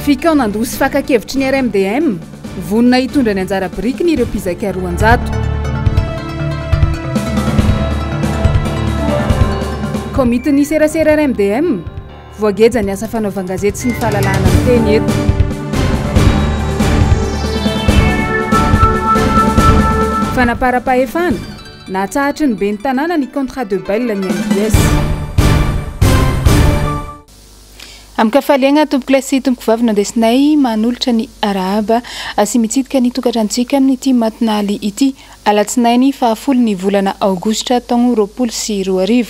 Fikao nandosy fakakevitry ny RMDM, vonina hitondra ny anjara birikiny ireo mpizaka roanjato. Komity ny serasera RMDM, voageja ny asa fanaovan-gazety sy ny fahalalahana amin'ny teny eto. Fanapara-pahefana, nahatsahatra ny ben'ny tanàna ny contrat de bail ny NBS. Amin'ny kafaliagna tompoko lasy tompoko vavy nandesinay manolotra ny arahaba sy mitsidika ny tokantrantsika amin'ity matinaly ity alatsinainy fahafolo ny volana aogositra taogno 2024.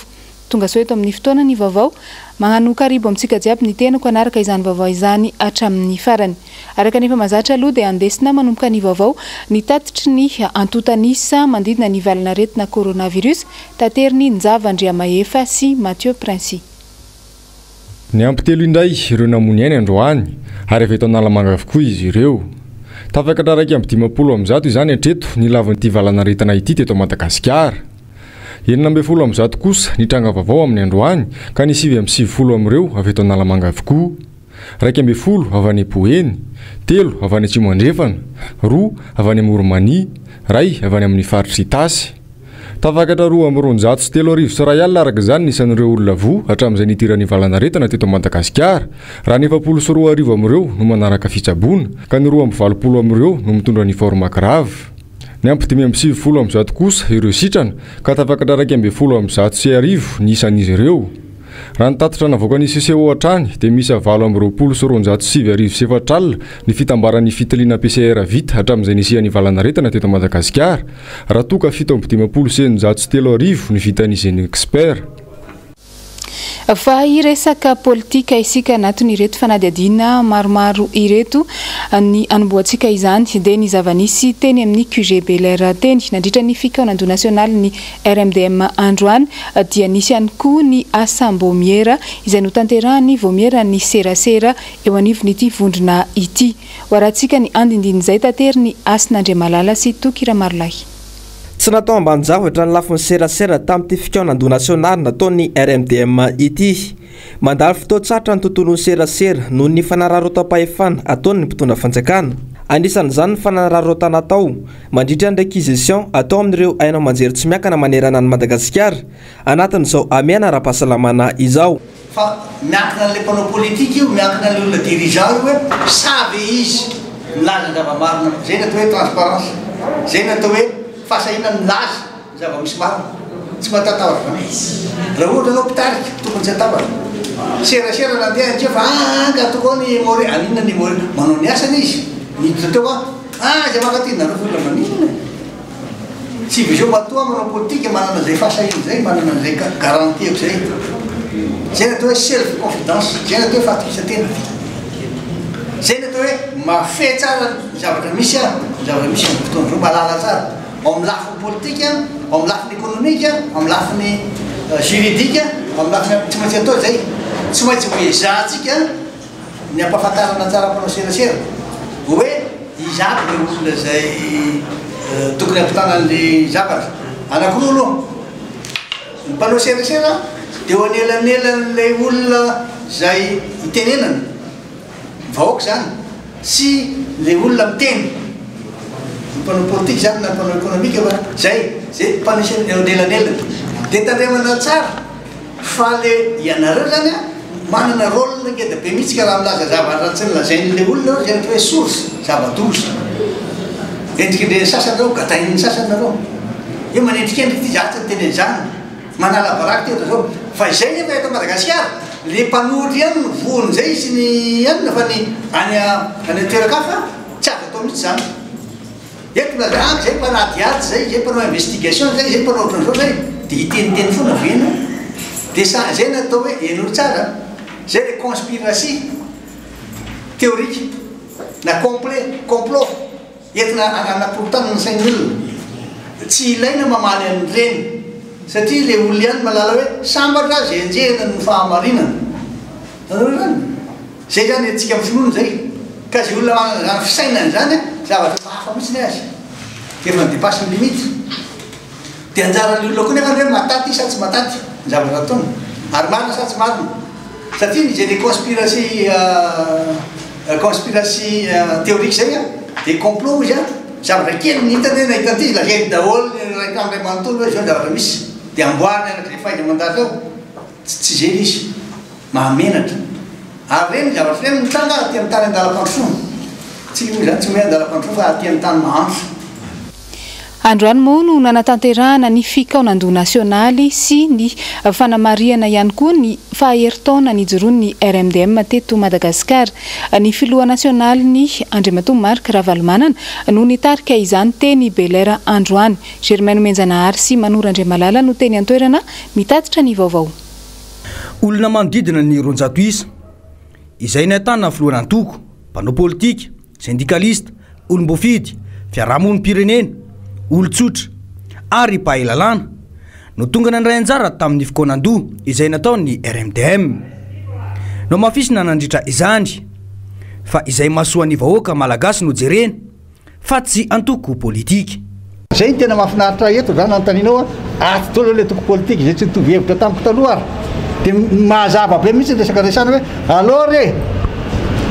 Tonga soa eto amin'ny fotoana ny vaovao magnano karibo amintsika jiaby ny tenako anaraka izany vaovao izany hatramin'ny farany. Araka nefa mazatra aloha dia andesina manomboka ny vaovao ny tatitry ny antotanisa mandidina ny valana retina coronavirus tateriny Njavandriamahefa sy Mathieu Princy. Ny ampitelo indray ireo namony ainy androany ary avy eto analamanga avokoa izy ireo. Tafakatra raiky amin'ny 50 izany hatreto ny lavan'ity valana retana ity teto Madagasikara. 70 kosa ny tranga vaovao amin'ny androany ka ny 70 amin'ireo avy eto analamanga avokoa. 12 avy any Poeny, 3 avy any Atsimo Andrefana, 2 avy any Moromania, 1 avy any amin'ny faritry Tasy. Tafakatra 2 sy 3 araka izany nisan'ireo olona voa hatramin'izay nitirany valana retana teto Madagasikara, raha 94 amin'ireo no manaraka fitsaboana ka ny 20 amin'ireo no mitondra ny forma grave. Ny ampy 70 kosa ireo sitrana ka tafakatra 110 ny isan'izy ireo. Raha nitatitra navoaka ny CCO hatrany dia misy 7 ny fitambaran'ny fitiliana PCR vita hatramin'izay nisian'ny valana retana teto Madagasikara, raha toka 7 ny vitan'izany expert. Fa iresaka politika isika anatony ireto fanadiadina maromaro ireto ny anomboantsika izany dia ny zavanisy teny amin'ny QGBLR teny nandritra ny fikaonando nasionaly ny RMDM androany dia nisy ihany koa ny asambomiera izay notanterahany vomiera ny serasera eo anivon'ity vondrona ity. Hoaratsika ny andindin'izay tatery ny Asin'Andriamalala sy Tokiramarolahy. Tsy natao ambanin-javatra ny lafin'ny serasera tamin'ity fikaonando nasionaly nataon'ny RMDM ity. Mandalo fotoatsatra ny tontolon'ny serasera noho ny fanararotam-pahefana ataon'ny mpitondra fanjakana. Anisan'izany ny fanararotana atao mandritra ny réquisition atao amin'ireo ainao manjery tsy miakana manerana ny Madagasikara anatin'izao amiana ara-pahasalamana izao. Fa miankina an'ilay mpanao politika io, miankina an'ilay olona dirigeant io hoe savy izy milaza zava-marina. Zay ny atao hoe transparence. Zay ny atao hoe fasahina milaza zava-misy marina. Tsy matatavatra fa raha ohatra anao mpitarika tokony tsy atavatra. Serasera nandeha ny fa gatoko ao ny mori aninona ny mori manao ny asany izy. Niditra teo zay makatina nareo vola maninona. Tsy visio matoa manao politika manana zay fasahina zay, manana zay garantiako zay. Zay ny atao hoe self confidence, zay ny atao hoe fahatokisantena. Zay ny atao hoe mafy tsara zavatra misy zavatra misy amin'ny fotoana roa malala tsara. Ao amin'ny lafiny politika, ao amin'ny lafiny ekonomika, ao amin'ny lafiny juridika, ao amin'ny lafiny tsy maintsy atao zay. Tsy maintsy hoe izahantsika ny ampahafantarana tsara mpanao serasera. Hoe izaha ny olona zay tokony ampitanan'le zavatra. Anankiroa aloha. Ny mpanao serasera dia eo anelan'elan'ilay olona zay itenenana. Vahoaka zany. Sy ilay olona miteny. Ny mpanao politika zany na mpanao ekonomika zay mpanao eo anelan'elana. Dia tandremana tsara fa le ianareo zany manana rôle ngeda be mihitsy ka raha milaza zavatra tsy nilazain'ilay olona zay ny hoe source zava-doza. Endrik'ilay sasany reo gatahin'ny sasany nareo. Io manendrikendriky ty zatsy ny teny zany. Manala baraky teo zao. Fa izay nefa eto Madagasikara, le mpanory ihany ny voany zay sy ny anina fa ny any toerakafa tsy azo atao mihitsy zany. Eto lazaky zay mpanadiady zay, zay mpanao investigation zay, zay mpanao ohatran'izao zay. Dia hiteniteny foana vena. Dia zay natao hoe enory tsara. Zay le conspiratie théorique na complot entina anaporotana ny sain'olona. Tsy ilaina mamaly an'ireny satria le olona ihany malala hoe sambatra zay enjehana ny fahamarinana. Zay zany antsika amin'ny finoana zay. Ka zay olona manana zany fisainana zany zavatra hafa mihitsy ny azy. Efa midepasy ny limite. Dia anjaran'ny olona koa nefa hoe mataty sa tsy mataty ny zavatra ataony. Ary marina sa tsy marina. Satria zay le conspiratie conspiratie théorique zay a dia complot izy a zavatra kely nihitany hoe nahitany izy lazainy daholo ray tamin'ray manontolo hoe zao zavatra misy dia amboariny anak'ilay fahaina mandady ao tsy zeny izy mahamenatra ary reny zavatra reny mitranga aty amin'ny tany an-dalam-pandrosoana tsy moa zany tsy hoe an-dalam-pandrosoana fa aty amin'ny tany mahandro. Androany moa no nanatanterahana ny fikaonando nasionaly sy ny fanamariana ihany koa ny fahaheritaona nijoroany ny RMDM teto Madagasikara. Ny filoha nasionaly ny Andriamatoa Marc Ravalomanana no nitarika izany teny Belair androany. Germaine Menjanahary sy Manora Andriamalala no teny antoerana mitatitra ny vaovao. Olona manodidina ny 200 isa izay nahitana filoana antoko, mpanao politika, syndikalista, olom-bofidy, fiarahamonim-pirenena, olon-tsotra ary mpahay lalàna no tonga nandray anjara tamin'ny fikaonando izay nataony RMDM. No mafisina nandritra izany fa izay mahasoa ny vahoaka malagasy no jerena fa tsy antoko politika. Zay tena mahafinaritra eto zany anontanianao aty tolo le antoko politika izay tsy nitovy hevitra tamiko taloha ary dia mahazava be mihitsy resaka resana hoe alors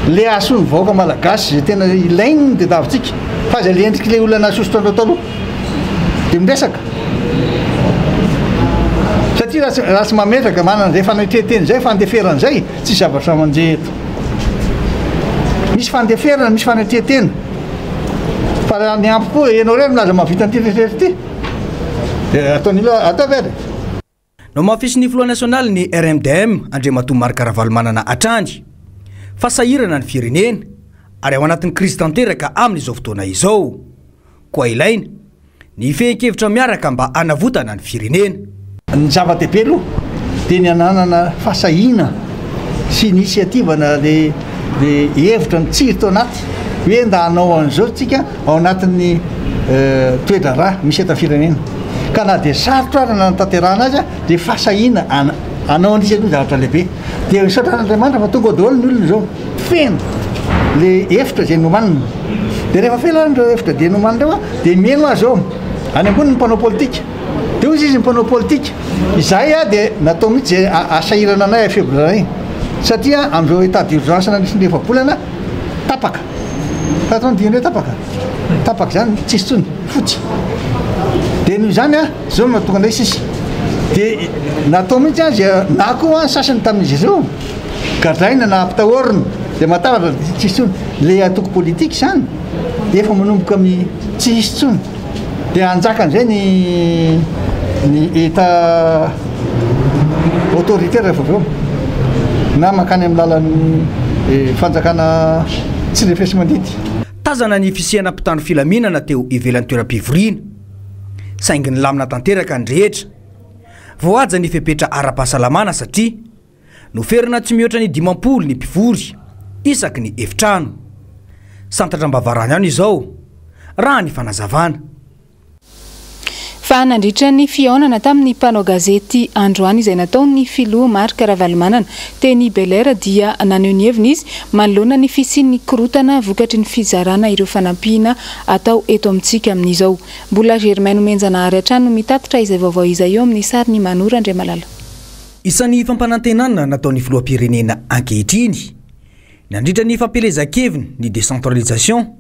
le asony vahoaka malagasy zay tena ilainy dia davintsika fa zay le endriky le olona nasosotra andreo taloha dia miresaka satria raha tsy mametraka manana zay fanatreteny zay fandeferana zay tsy zavatra manje eto misy fandeferana misy fanatretena fa raha ny ampy koa ianao reny milaza mahavita nytretrerety ty dia ataon'ilo atao very. No mafisy ny filoha nasionaly ny RMDM Andriamatoa Marc Ravalomanana atrany fa sahirana ny firenena ary ao anatin'ny krizy tanteraka amin'izao fotoana izao koa ilaina ny fehi-kevitra miaraka mba anavotana ny firenena. Ny zava-dehibe aloha dia ny ananana fahasahina sy ny inisiativana le hevitra ny tsiry tao anaty hoe nda hanao an'izao tsika ao anatin'ny toedra raha misy eto firenena ka na dia sarotra ary na natanterahana azy dia fahasahina anao andrisy aloha zavatra lehibe dia misaotra n'Andriamanitra fa tonga daholo ny olona zao feno le hevitra zay nomanina dia rehefa felan'ireo hevitra dia nomanina reo dia mieno azy ao any ambony ny mpanao politika dia ozy izy mpanao politika izay dia natao mihitsy zay asahirana anay afebranay satria amin'izao état d'urgence nanisy efa-bolana tapaka fatao ny diany hoe tapaka zany tsisy tsony fotsy dia noho izany zao no mahatonga anay sisy dia natao mihitsy azy na koa ny sasany tamin'izy ireo gadraina na ampitahorina dia matavatra tsisy tsony le atoko politika zany efa manomboka amin'ny tsisy tsony dia anjakan'izay ny état autoritaire rehefa avy eo na makany amin'ny lalan'ny fanjakana tsy lefesy mandidy. Tazana ny fisiana mpitandro filaminana teo ivelan'ny toeram-pivoriana saingy ny lamina tanteraka ny rehetra voaja ny fepetra ara-pahasalamana satria noferina tsy mihoatra ny 50 ny mpivory isaky ny efitrano. Santatra mbavarana ihany izao raha ny fanazavana. Fa nandritra ny fiaonana tamin'ny mpanao gazety androany izay nataony filoha Marc Ravalomanana teny Belair dia naneho ny heviny izy manoloana ny fisian'ny korotana vokatry ny fizarana ireo fanampiana atao eto amintsika amin'izao. Mbola Germaine Menjanahary hatrany mitatitra izay vaovao izay eo amin'ny sariny Manora Andriamalala. Isan'ny fampanantenana nataon'ny filoham-pirenena ankehitriny nandritra ny fampelezan-keviny ny décentralisation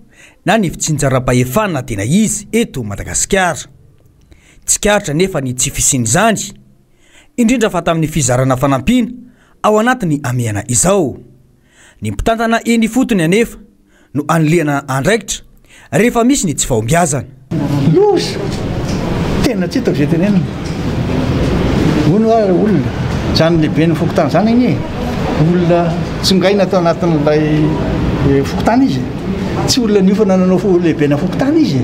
na ny fitsinjaram-pahefana tena izy eto Madagasikara. Tsikaritra nefa ny tsy fisiny zany indrindra fa tamin'ny fizarana fanampiana ao anatiny amiana izao. Ny mpitantana eny fotony anefa no anliana andraikitra rehefa misy ny tsy fahombiazana. Loza tena tsy hitako zay tenenina hono ary olona zany lehibe ny fokotany zany igny olona tsongaina atao anatin'ilay fokotany izy tsy olona niofana nanao lehibe na fokotany izy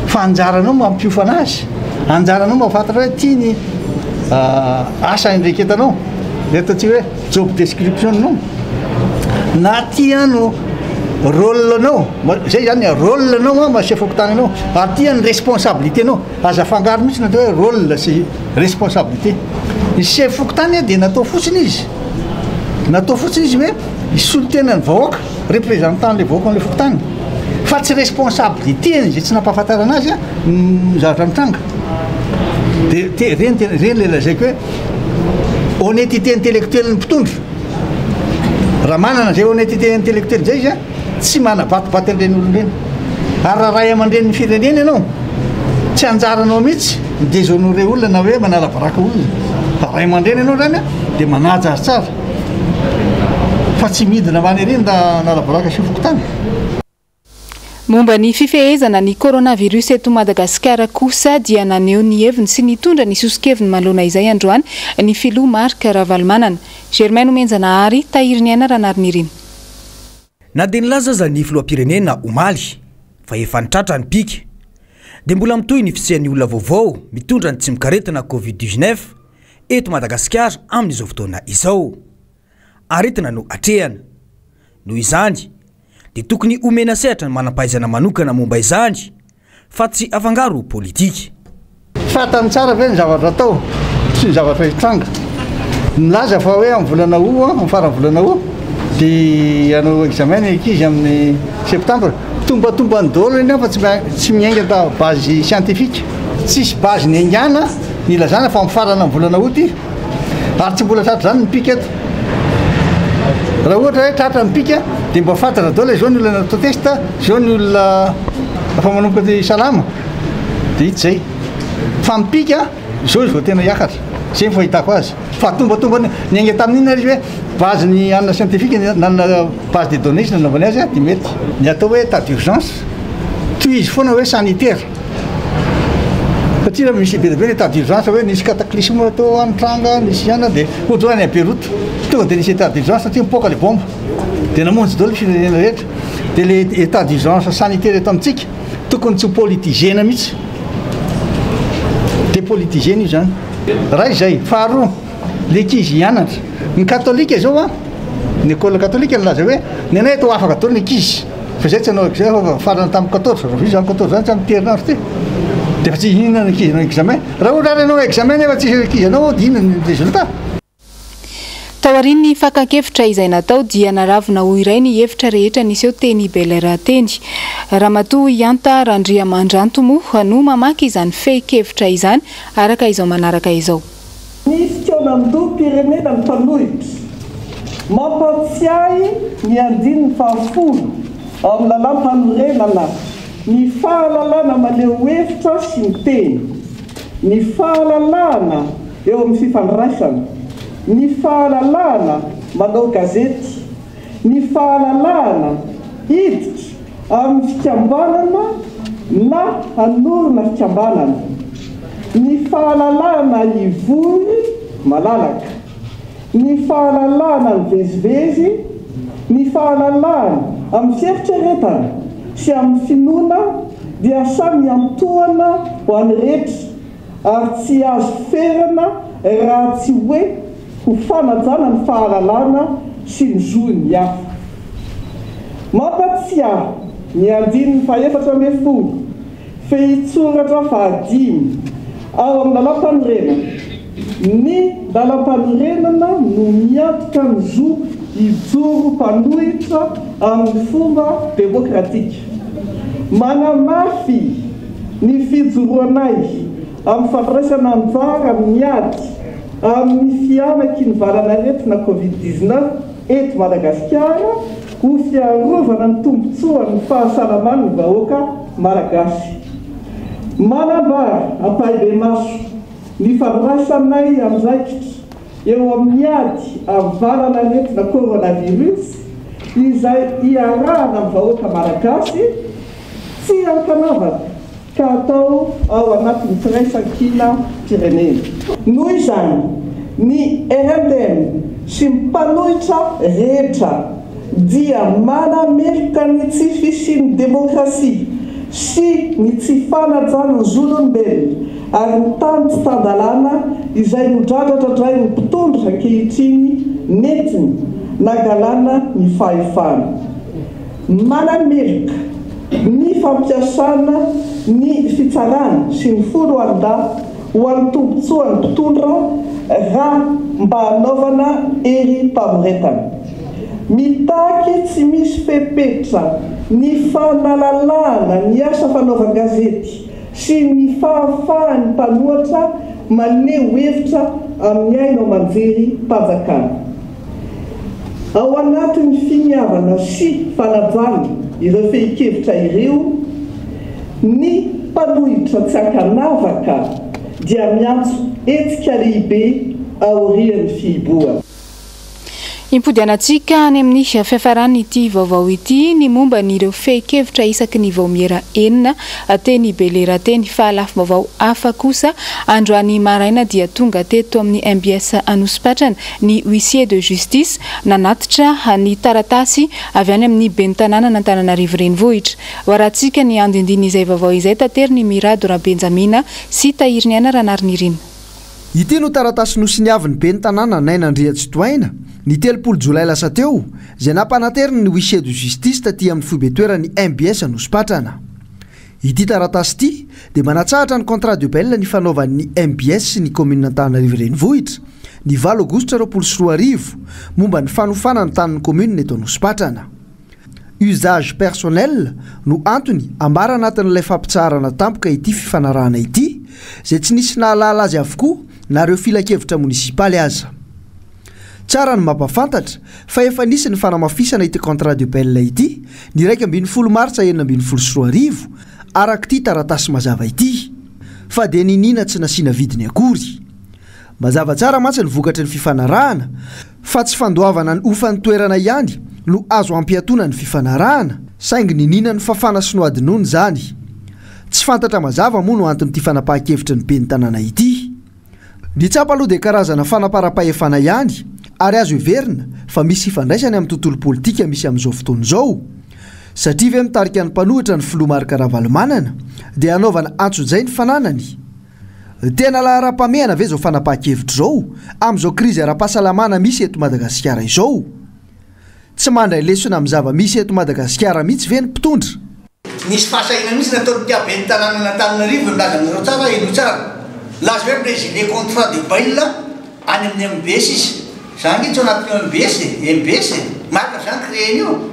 fa anjaranao mampiofana azy anjaranao mahafantatra hoe tia ny asa indreketanao dia ataontsika hoe job description anao na tia no rôle anao zay zany rôle anao masia fokotany anao ary tia ny responsabilité anao aza fangaro mihitsy natao hoe rôle sy responsabilité. Ny chef fokotany dia natao fotsiny izy hoe isolotena ny vahoaka représentant le vahoaka an'le fokotany fa tsy responsabilité zay tsy nampahafantarana azy zavatra mitranga. Dia reny le lazaiko hoe honnêteté intellectuelle ny mpitondro raha manana zay honnêteté intellectuelle zay izy tsy manabatibaty an'ireny olonireny ary raha ray aman-dreny ny firenena ianao tsy anjaranao mihitsy midezaonao re olona na hoe manalabaraka olona ray aman-dreny ianao zany a dia manaja azy tsara fa tsy midina many ireny da nalabaraka sy fokotany. Momba ny fifehezana ny coronavirus eto Madagasikara kosa dia naneho ny heviny sy nitondra ny sosikeviny manoloana izay androany ny filoha Marc Ravalomanana. Germain Omenjana Ary, Tahiriny Aina Ranarinirin. Na dia nilaza aza ny filoham-pirenena omaly fa efa nitratra ny pika dia mbola mitohy ny fisian'ny olona vaovao mitondra ny tsy mikaretina Covid-19 eto Madagasikara amin'izao fotoana izao. Aretina no atrehana. Noho izany dia tokony omena sehatra ny manam-pahaizana manokana momba izany fa tsy afangaro politika. Fatany tsara ve ny zavatra atao sy ny zavatra hitranga. Nilaza fa hoe amin'ny volana amin'ny farany volana dia hanao examen ny ankizy amin'ny septambra. Tombatomban'ny daholo iny fa tsy miainga da base scientifique. Tsisy base ny aingana nilazana fa mifarana amin'ny volana août ary tsy mbola tratra zany ny pika eto. Raha ohatra hoe tratra ny pika dia mba fantatra daholo izao ny olona natao testa, izao ny olona afa manomboka ty salama dia hita zay. Fa mipika izao izy vao tena hiakatra. Zay ny fahitako azy. Fa tombatomba ny ainga tamin'iny ary hoe base ny anina scientifique nanana base de données nanaovany azy dia mety ny atao hoe état d'urgence toy izy foana hoe sanitaire. Satria misy be dia état d'urgence hoe nisy cataclysme atao anitranga nisy ihany dia ohatra any à Beyrouth tonga dia nisy état d'urgence satria mipoaka le bombe dia namonjy daholo firenena rehetra. Dia le état d'urgence sanitaire eto amintsika tokony tsy politigena mihitsy. Dépolitigena io zany. Raha izay faharoa le ankizy hianatra ny katolika zao ny école katolika nilaza hoe ny anay atao afaka daholo ny ankizy fa zay tsy hanao examen farana tamin'ny 14 raha zany 14 zany tsy amin'ny terinandro ty dia fa tsy hihinana ny ankizy nanao examen. Raha ohatra ary anao examen nefa tsisy ankizy anao dia inona ny résultat. Taorian'ny fakan-kevitra izay natao dia naravina ho iray ny hevitra rehetra nisy eo teny Belera teny. Ramatoa Ianta Randriamandranto moa no mamaky izany fe-kevitra izany araka izao manaraka izao. Ny fitiavam-pirenena mifanohitra mampatsiahy ny andininy fahafolo ao amin'ny lalam-panorenana ny fahalalana maneho hevitra sy ny teny, ny fahalalana eo amin'ny fifandraisana, ny fahalalana manao gazety, ny fahalalana hiditra amin'ny fikambanana na hanorina fikambanana, ny fahalalana ivory malalaka, ny fahalalana mivezivezy, ny fahalalana amin'ny fieritreretana sy amin'ny finoana dia samy antohana ho an'ny rehetra ary tsy azo ferana raha tsy hoe ho fanajana ny fahalalana sy ny zoiny hafa. Mampatsiahy ny andininy faha-14 fehitsoratra fahadimy ao amin'ny lalam-panorenana. Ny lalam-panorenana no miantoka ny zo hijoro mpanohitra amin'ny fomba demokratika. Manamafy ny fijoroanay amin'ny fandraisana anjara miady amin'ny fianaky ny valanaretina Covid-19 eto Madagasikara ho fiarovana ny tombontsoan'ny fahasalaman'ny vahoaka malagasy. Manambara ampahebe maso ny fandraisanay amin'izay eo amin'ny ady amin'ny valanaretina coronavirus izay iarahana amin'ny vahoaka malagasy tsy ankanavana ka atao ao anatin'ny firaisan-kina firenena. Noho izany ny RMDM sy mpanohitra rehetra dia manamelika ny tsy fisian'ny demokrasia sy ny tsy fanajana ny zon'olombelona ary ny tany tsy tandalana izay nodradradrandray ny mpitondra ankehitriny netiny nagalana ny fahefana. Manamelika ny fampiasana ny fitsarana sy ny folo anda ho an'ny tombontsoan'ny mpitondra raha mba hanaovana erim-pamoretana. Mitaky tsy misy fepetra ny fanalalana ny asa fanaovan-gazety sy ny fahafahan'ny mpanohatra maneho hevitra amin'ny aina ao manjery mpanjakana. ao anatin'ny finiavana sy fanajana ireo fehi-kevitra ireo ny mpanohitra tsy ankanavaka dia miantso hetsika lehibe aorian'ny fihiboana. Impodianantsika any amin'ny fiafarany ity vaovao ity ny momba n'ireo fehi-kevitra isaky ny vaomiera enina teny Belera teny fa lafo vaovao hafa kosa androany maraina dia tonga teto amin'ny MBS Anosipatrana ny huissier de justice nanatitra ny taratasy avy any amin'ny ben'ny tanàna n'Antananarivo renivohitra. Hoaratsika ny andindiny izay vaovao izay tateriny Mirado Rabenjamina sy Tahiriny Ana Ranarynirina. Ity no taratasy nosiniavin'ny ben'ny tanàna Nainandriatsitoaina ny 30 Jolay lasa teo izay nampanateriny ny huissier de justice taty amin'ny foibetoerany MBS Anosipatrana. Ity taratasy ity dia manatsahatra ny contrat de bail ny fanaovan'ny MBS sy ny commune Antananarivo renivohitra ny 7 Aogositra 2024 momba ny fanofana ny tanin'ny commune eto Anosipatrana. Usage personnel no antony ambara anatin'ilay fampitsarana tampoka ity fifanarahana ity izay tsy nisy nahalala azy avokoa na ireo filakevitra munisipaly aza. Tsara ny mampafantatra fa efa nisy ny fanamafisana ity contrat de bail ity ny 1 Martsa 2024 arak'ity taratasy mazava ity fa dia ninina tsy nasiana vidiny akory. Mazava tsara mantsy ny vokatry ny fifanarahana fa tsy fandoavana ny ofan'ny toerana ihany no azo ampiatona ny fifanarahana saingy ninina ny fafana sinoadinony zany. Tsy fantatra mazava moa no antony ity fanapahan-kevitra ny ben'ny tanàna ity. Ny tsapa aloha dia karazana fanapara-pahefana ihany ary azo heverina fa misy ifandraisany amin'ny tontolo politika misy amin'izao fotoana izao. Satria ve mitarika ny mpanohitra ny filoha Marc Ravalomanana dia anaovana antso-jay ny fananany. Tena lahara-pamehana ve izao fanapahan-kevitra izao amin'izao krizy ara-pahasalamana misy eto Madagasikara izao. Tsy mandray lesona amin'ny zava-misy eto Madagasikara mihitsy ve ny mpitondra. Nisy fahasahina mihitsy nataony ben'ny tanàna n'Antananarivo milaza amin'ireo tsara eno tsara. Laza hoe président contrat de bail any amin'ny MBS izy. Zany tsy anatin'ny MBS marika zany créé io.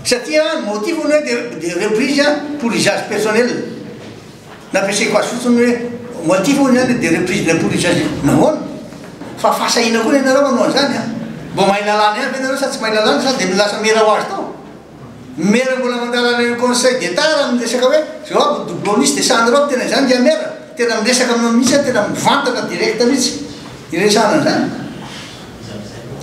Satria motif hoe de reprise pour usage personnel. Nampiasaiko azy fotsiny hoe motif zany de reprise pour usage nahoana. Fa fahasahina koa ianareo manao an'izany. Mbo mahay lalàna ihany ianareo sa tsy mahay lalàna sa dia milasa mera ho azy tao. Mera mbola mandalana ny conseil d'État raha miresaka hoe zao doubloniste descendre tena zany dia mera. Tena miresaka aminao mihitsy tena mivantana direct mihitsy iresana an'izany.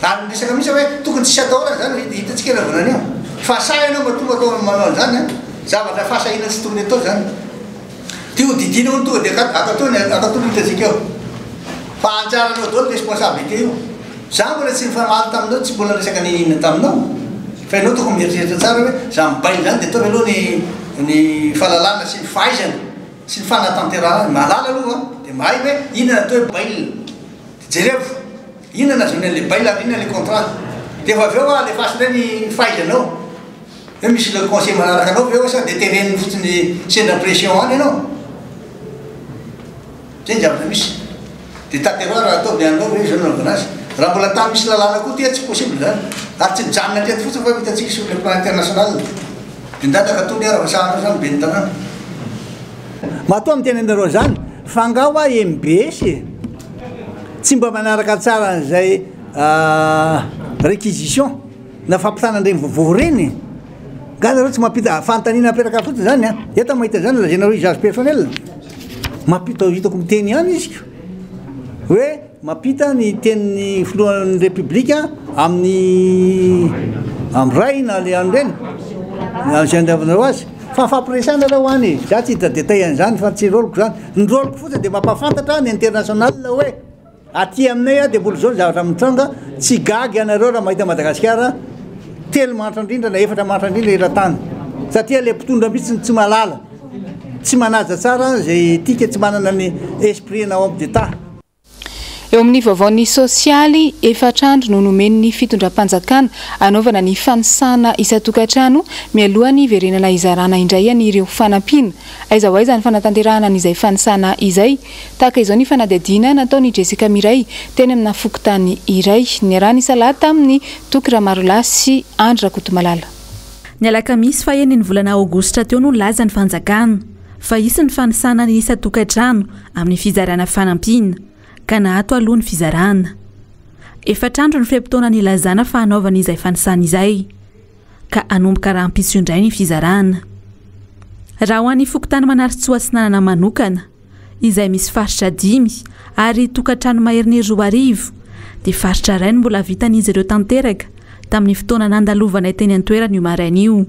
Ary miresaka mihitsy hoe tokony tsisy atao raha zany hitantsika ela vonany eo. Fa sa ianao mba tonga atao manao an'izany zavatra fahasahina tsy tokony atao zany. Ty hodidina ho tonga dia akatony hitantsika eo. Fa anjaranao daholo responsabilité io. Za mbola tsy nifamaly taminao tsy mbola resaka ninina taminao. Fa ianao tokony mieritreritra tsara hoe za mibaily zany dia ataovy aloha ny fahalalana sy ny fahaizana sy ny fanatanterahana mahalala aloha dia mahay hoe inona atao hoe bail. Jereo inona nazony an'ilay bail ary inona ilay contrat. Dia efa avy eo alefaso indray ny fahaizanao. Hoe misy le conseil manaraka anao eo sa dia tereniny fotsiny sendra pression any ianao. Zay ny zavatra misy. Dia tateroa raha ataovy anao hoe zao nanaovana azy. Raha mbola tamy misy lalàna koa tia tsy possible zany. Ary tsy mijanona atreto fotsiny fa hitantsika sur le plan international. Dia ndataka tony ara vasahanao zany ben'ny tanàna. Matoa amin'ny tena anareo zany fangaho a MBS tsy mba manaraka tsara an'izay réquisition na fampitanan'ireny vaovao reny. Ga nareo tsy mampita fanontaniana apetraka fotsiny zany a. Eto mahita zany lazainareo usage personnel. Mampita hitako miteny ihany izy hoe mampita ny tenin'ny filohan'ny république amin'ny ray na le an'ireny zay andavanareo azy. Fa fampiresana raha ho any za tsy hita détail an'izany fa tsy rôloko zany. Ny rôloko fotsiny dia mampafantatra ny international hoe aty aminay a dia mbola zao zavatra mitranga tsy gagy ianareo raha mahita Madagasikara 3 manitra indrindra na 4 manitra indrindra eran-tany. Satria le mpitondra mihitsy tsy malala tsy manaja tsara zay tika tsy manana ny esprit na homme d'État. Eo amin'ny vaovaony sosialy efatrandro no nomen'ny fitondram-panjakana anaovana ny fanisana isan-tokantrano mialohan'ny verenana izarana indray an'ireo fanampiana. Aiza ho aiza ny fanatanterahana an'izay fanisana izay. Tahaka izao ny fanadihadiana nataony Jessica Miray teny amina fokotany iray niarahany salata amin'ny Toky Ramarola sy Andry Rakotomalala. Ny alakamisy faha 9 volana Aogositra teo no laza ny fanjakana fa isy ny fanisana ny isan-tokantrano amin'ny fizarana fanampiana. Ka nahato aloha ny fizarana. efatrandro ny fiam-potoana nilazana fa hanaovana izay fanisana izay ka anomboka rahampiso indray ny fizarana raha ho an'ny fokotany manarotsoatsinanana manokana izay misy faritra 5 ary tokantrano maherin'ny 2 arivo dia faritra ray no mbola vitan'izy ireo tanteraka tamin'ny fotoana nandalovana teny an-toerana io maraina io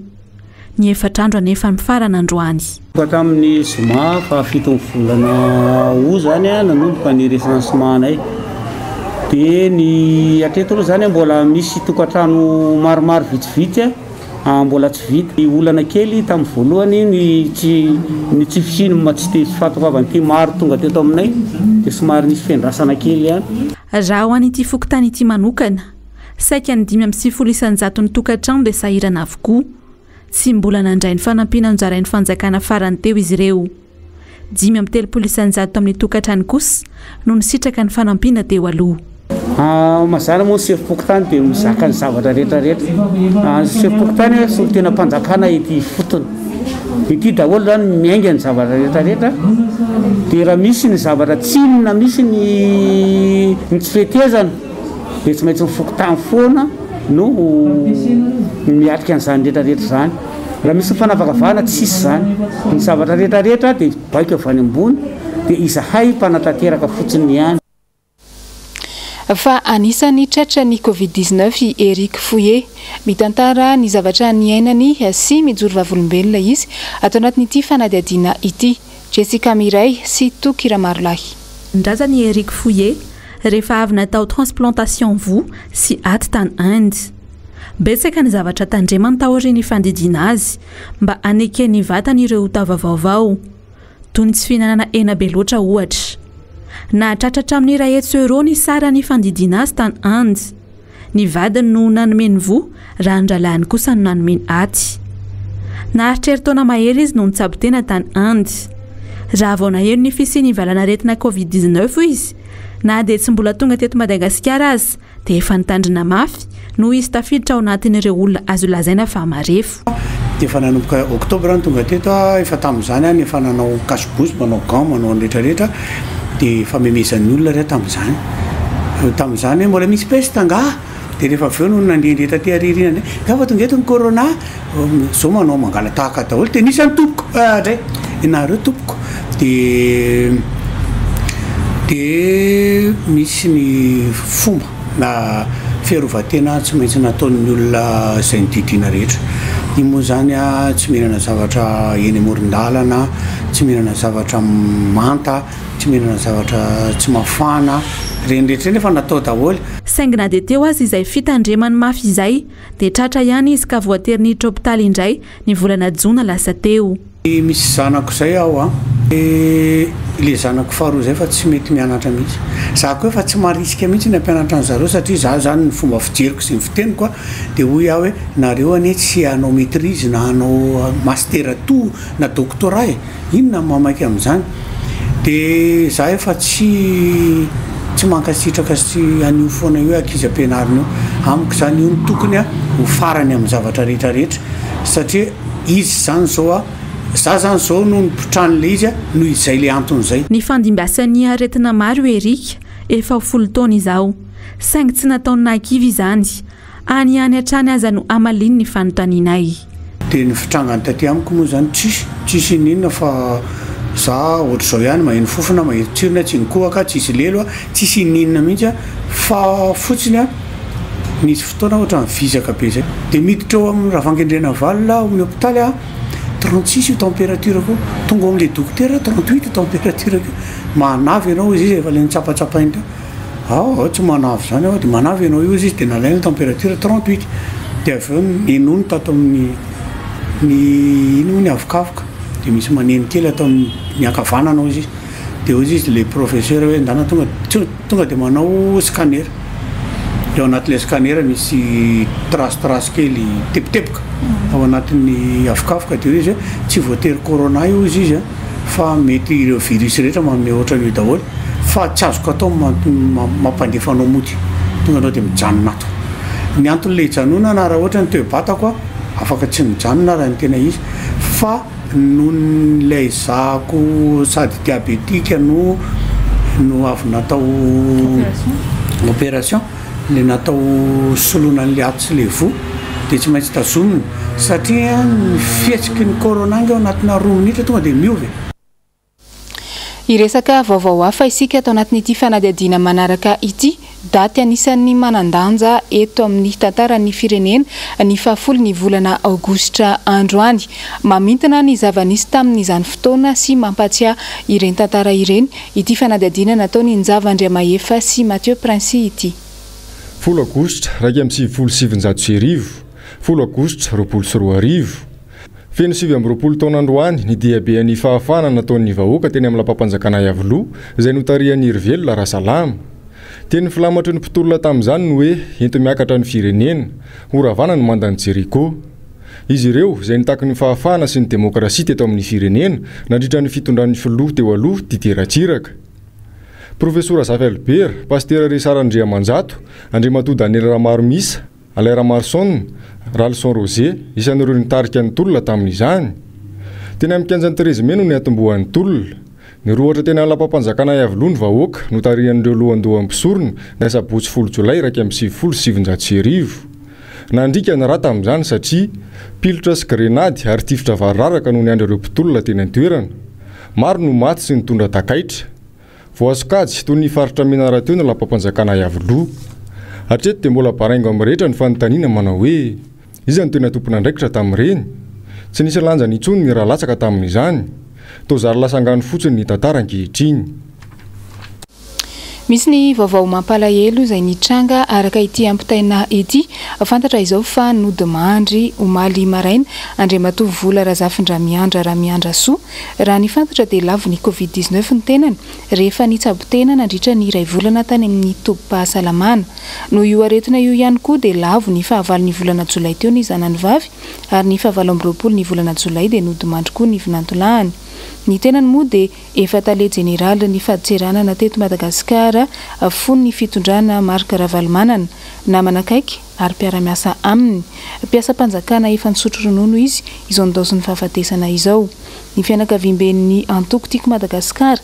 ny efatrandro anefa mifarana androany tamin'ny zoma fa 7 volana o zany nanomboka ny recensementanay dia ny atreto aloha zany mbola misy tokantrano maromaro vitsivitsy mbola tsy vita ny olana kely tamin'ny voalohany ny tsy fisiny tsy dia fatoavany maro tonga teto aminay dia somary nisy fiandrasana kely ihany raha ho an'ity fokotany ity manokana saika ny 590 ny tokantrano dia sahirana avokoa tsy mbola nandray ny fanampiana nojarain'ny fanjakana farany teo izy ireo 530 amin'ny tokantrano kosa no nisitraka ny fanampiana teo aloha mazana moa ny sefipokotany dia mizaka ny zavatra rehetrarehetra sefipokotany so tena mpanjakana ity fotony ity daholo zany miainga ny zavatra rehetrarehetra dia raha misy ny zavatra tsinona misy ny tsy fetezana dia tsy maintsy mifokotany foana no miatrika an'izany rehetrarehetra zany raha misy fanavakavahana tsisy zany ny zavatra rehetrarehetra dia baika avy any ambony dia izahay mpanatanteraka fotsiny ihany fa anisany tratra ny covid-19 i Eric Fouye mitantara ny zavatra niainany sy mijoro vavolombelona izy atao anatin'ity fanadihadiana ity Jessica Miray sy Tokira Marolahy ndrazany Eric Fouye rehefa avy natao transplantation vo sy aty tany Inde betsaka ny zavatra tandremany taoriany fandidiana azy mba anekeny vatan'ireo tavavaovao toy ny tsy fihinanana hena be loatra ohatra na tratratra amin'ny €100 ny sara ny fandidiana azy tany Inde ny vadiny no nanomeny vo raha andralahany kosa no nanomeny aty naharitra herintaona mahery izy no nitsabo tena tany Inde raha vao naheno ny fisiany valana retina covid-19 izy na dia tsy mbola tonga teto Madagasikara azy dia efa nitandrina mafy no izy tafiditra ao anatin'ireo olona azo lazaina fa marefo dia efa nanomboka oktobra ny tonga teto efa tamin'izany efa nanao cache-bouche manao gant manao rehetrarehetra dia efa memezan'ny olona rehetra tamin'izany mbola misy peste angaha dia rehefa avy eo no nandrehendrehtra ty aririnany kafa tonga eto ny corona zao manao mangala tahaka daholo dia nisy any tompoko dray nareo tompoko dia misy ny fomba na fiarovatena tsy maintsy nataon'ny olona izay nididina rehetra io moa zany tsy mihinana zavatra eny amoron-dalana tsy mihinana zavatra manta tsy mihinana zavatra tsy mafana reny rehetra nefa natao daholo saingina dia teo azy izay fitandremany mafy izay dia tratra ihany izy ka voatery niditra hopitaly indray ny volana jona lasa teo misy zanako zay aho le zanako faharoa zay fa tsy mety mianatra mihitsy za koa efa tsy marisika mihitsy ny ampianatra ny zareo satria za zany ny fomba fijeriko sy ny fiteniko dia hoy aho hoe nareo anie tsy hanao maîtrise na hanao master tout na doctorat inona mamaiky amin'izany dia za efa tsy mankasitraka sy anio foana io ankizy ampianarina io amiko zany io ny tokony ho farany amin'ny zavatra rehetrarehetra satria izy zany zao za zany zao no nipotranyla izy noho izay le anton'izay ny fandimbiasan'ny aretina maro Erika efa 10 taona izao saingy tsy nataony nankivy izany any hatrany aza no amaliny ny fanontanianay dia ny fitrangany taty amiko moa zany tsisy ninona fa za ohatr'izao ihany maheno fofona maheno tsirona tsy nikohaka tsisy lelo tsisy ninona mihitsy fa fotsiny nisy fotoana ohatra mivizaka be zay dia miditra eo amin'ny raha fankendrena valona amin'ny hôpitaly 36 io température ko tonga amin'le docteur 38 température ko manavy ianao izy efa le nitsapatsapainy teo tsy manavy zany dia manavy ianao io izy dia nalaina température 38 dia avy eo nenony tato amin'ny ino ny avokavoka dia misy maneny kely atao amin'ny ankavananao izy dia eo izy le professeur hoe ndana tonga dia manao scanner eo anatin'le scanner misy trace kely tepitepoka ao anatin'ny avokafoka dia izy tsy voatery corona io izy fa mety ireo virus rehetra manome ohatran'io daholo fa tsy azoko atao mampandefanao moty tonga anao dia mijanona ato ny anton'le hijanona na raha ohatra ny toe-batako afaka tsy mijanona raha ny tena izy fa noho nilay zako sady diabetika no avy natao opération le natao solona n'le ato sy le vo dia tsy maintsy tazominy satria ny fihetsiky ny koronanga ao anatina 2 minitra tonga dia miovy. Iresaka vaovao hafa isika atao anatin'ity fanadihadiana manaraka ity. Daty anisan'ny manandanja eto amin'ny tantaran'ny firenena ny 10 volana aogositra androany. Mamintana ny zava-nisy tamin'izany fotoana sy mampatsiahy ireny tantara ireny. Ity fanadihadiana nataony Njavan-Driamahefa sy Mathieu Princy ity. 10 aogositra 2027 10 aogositra 2024 feno 7 taona androany ny diabean'ny fahafana nataon'ny vahoaka teny amin'ny lampa-panjakana Iavoloha izay notarian'ny Irivelona Rasalama. Teny filamatry ny mpitolona tamin'izany no hoe ento miakatra ny firenena horavana ny mandan'ny Jeriko. Izy ireo izay nitaky ny fahafana sy ny demokrasia teto amin'ny firenena nandritra ny fitondran'ny filoha teo aloha Titeratsiraka. Profesora Zafy Albert, Pasteur Resarandriamanjato, Andriamatoa Daniel Ramaromisa, Alain Ramarson, Ralson Rosé, isan'ireo nitarika ny tolona tamin'izany. Teny amin'ny kianjan'ny Terezy no ny atombohan'ny tolona. Ny roatra teny amin'ny lampa-panjakana Iavoloha ny vahoaka notarian'ireo lohandoha ampisorona ny sabotsy 10 Jolay 2027. Nandrika ny raha tamin'izany satria pilotra sy grenady ary tifitra vararaka no niandry ireo mpitolona teny an-toerana. Maro no maty sy nitondra takaitra. Voasokajy toy ny faritra Menaranteo ny lampa-panjakana Iavoloha. Hatreto dia mbola baraingo amin'ny rehetra ny fanontaniana manao hoe iza ny tena tompon'andraikitra tamin'ireny. Tsy nisy lanja nitsony ny raha latsaka tamin'izany. Tozary lasangany fotsiny ny tantara ankehitriny. Misy ny vaovao mampalahelo izay nitranga araka ity ampitaina ity. Fantatra izao fa nody mandry omaly maraina Andriamatoa Vola Razafindra Ramiandra Soa raha ny fantatra dia lavo ny Covid-19 ny tenany rehefa nitsabo-tena nandritra ny 2 volana tany amin'ny tobim-pahasalamana. No io aretina io ihany koa dia lavo ny 9 ny volana Jolay teo ny zanany vavy ary ny 20 ny volana Jolay dia nody mandry koa ny vinantolahany. Ny tenany moa dia efa tale jeneraly ny faditseranana teto Madagasikara fony ny fitondrana Marc Ravalomanana namanakaiky ary mpiara-miasa aminy. Mpiasa-panjakana efa nisotro ronono izy izao ndosy ny fahafatesana izao. Ny fianakaviam-ben'ny antoko tiako Madagasikara